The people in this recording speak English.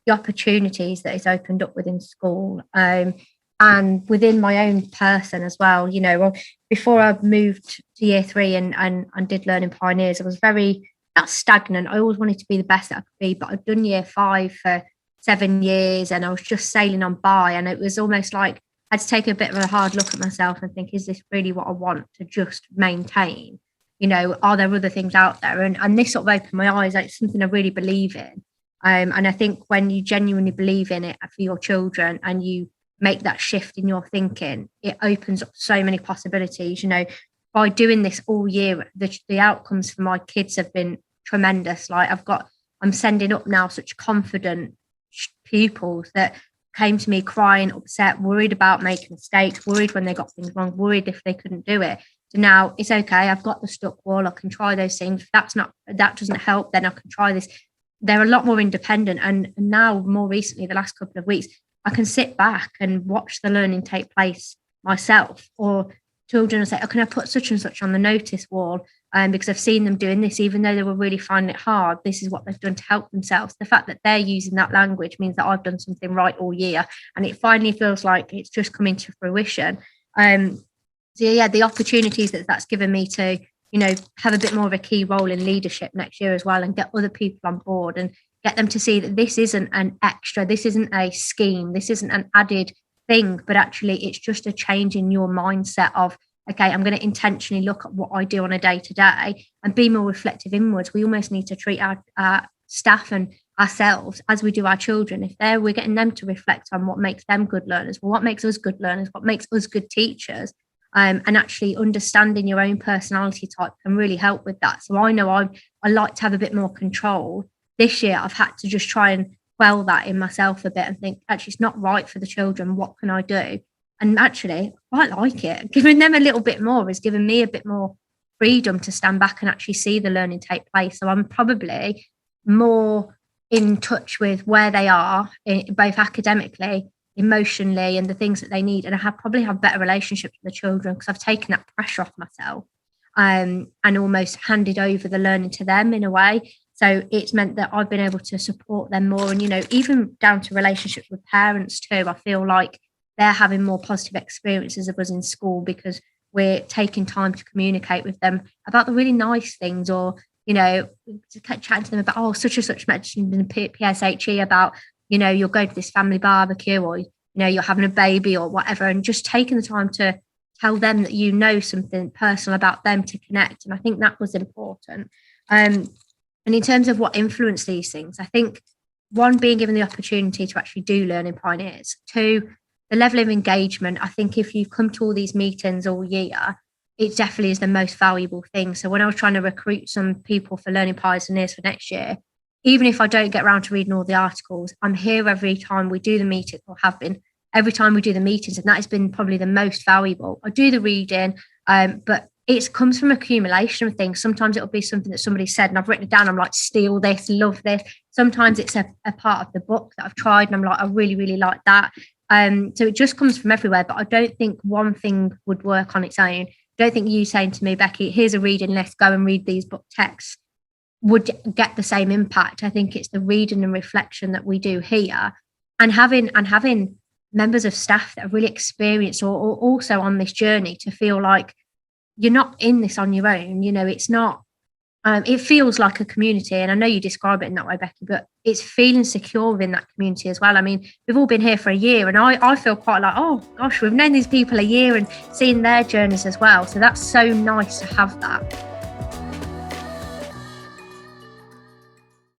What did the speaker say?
the opportunities that it's opened up within school, and within my own person as well. Well, before I moved to year 3 and did Learning Pioneers, I was very not stagnant. I always wanted to be the best that I could be, but I'd done year 5 for 7 years and I was just sailing on by, and it was almost like I had to take a bit of a hard look at myself and think, is this really what I want to just maintain? Are there other things out there? And this sort of opened my eyes. Like, it's something I really believe in. And I think when you genuinely believe in it for your children and you make that shift in your thinking, it opens up so many possibilities. By doing this all year, the outcomes for my kids have been tremendous. Like, I'm sending up now such confident pupils that came to me crying, upset, worried about making mistakes, worried when they got things wrong, worried if they couldn't do it. So now it's okay. I've got the stuck wall. I can try those things. If that doesn't help, then I can try this. They're a lot more independent. And now, more recently, the last couple of weeks, I can sit back and watch the learning take place myself. Or children will say, oh, can I put such and such on the notice wall? Because I've seen them doing this, even though they were really finding it hard. This is what they've done to help themselves. The fact that they're using that language means that I've done something right all year. And it finally feels like it's just coming to fruition. So yeah, the opportunities that's given me to, have a bit more of a key role in leadership next year as well, and get other people on board and get them to see that this isn't an extra, this isn't a scheme, this isn't an added thing, but actually it's just a change in your mindset of, okay, I'm going to intentionally look at what I do on a day-to-day and be more reflective inwards. We almost need to treat our staff and ourselves as we do our children. If we're getting them to reflect on what makes them good learners, well, what makes us good learners, what makes us good teachers, and actually understanding your own personality type can really help with that. So I know I like to have a bit more control. This year, I've had to just try and quell that in myself a bit and think, actually, it's not right for the children. What can I do? And actually, I quite like it. Giving them a little bit more has given me a bit more freedom to stand back and actually see the learning take place. So I'm probably more in touch with where they are, both academically, emotionally, and the things that they need. And I probably have better relationships with the children because I've taken that pressure off myself, and almost handed over the learning to them in a way. So it's meant that I've been able to support them more. And, even down to relationships with parents too, I feel like they're having more positive experiences of us in school because we're taking time to communicate with them about the really nice things, or, chatting to them about, oh, such and such mentioned in the PSHE about, you're going to this family barbecue, or, you're having a baby or whatever, and just taking the time to tell them that something personal about them to connect. And I think that was important. And in terms of what influenced these things, I think, one, being given the opportunity to actually do Learning Pioneers. 2, the level of engagement. I think if you've come to all these meetings all year, it definitely is the most valuable thing. So when I was trying to recruit some people for Learning Pioneers for next year, even if I don't get around to reading all the articles, I'm here every time we do the meeting, or have been every time we do the meetings, and that has been probably the most valuable. I do the reading, but it comes from accumulation of things. Sometimes it'll be something that somebody said and I've written it down. I'm like, steal this, love this. Sometimes it's a part of the book that I've tried and I'm like, I really, really like that. So it just comes from everywhere, but I don't think one thing would work on its own. I don't think you saying to me, Becky, here's a reading list, go and read these book texts, would get the same impact. I think it's the reading and reflection that we do here, and having members of staff that are really experienced or also on this journey to feel like you're not in this on your own. It's not, it feels like a community. And I know you describe it in that way, Becky, but it's feeling secure within that community as well. I mean, we've all been here for a year, and I feel quite like, oh gosh, we've known these people a year and seen their journeys as well. So that's so nice to have that.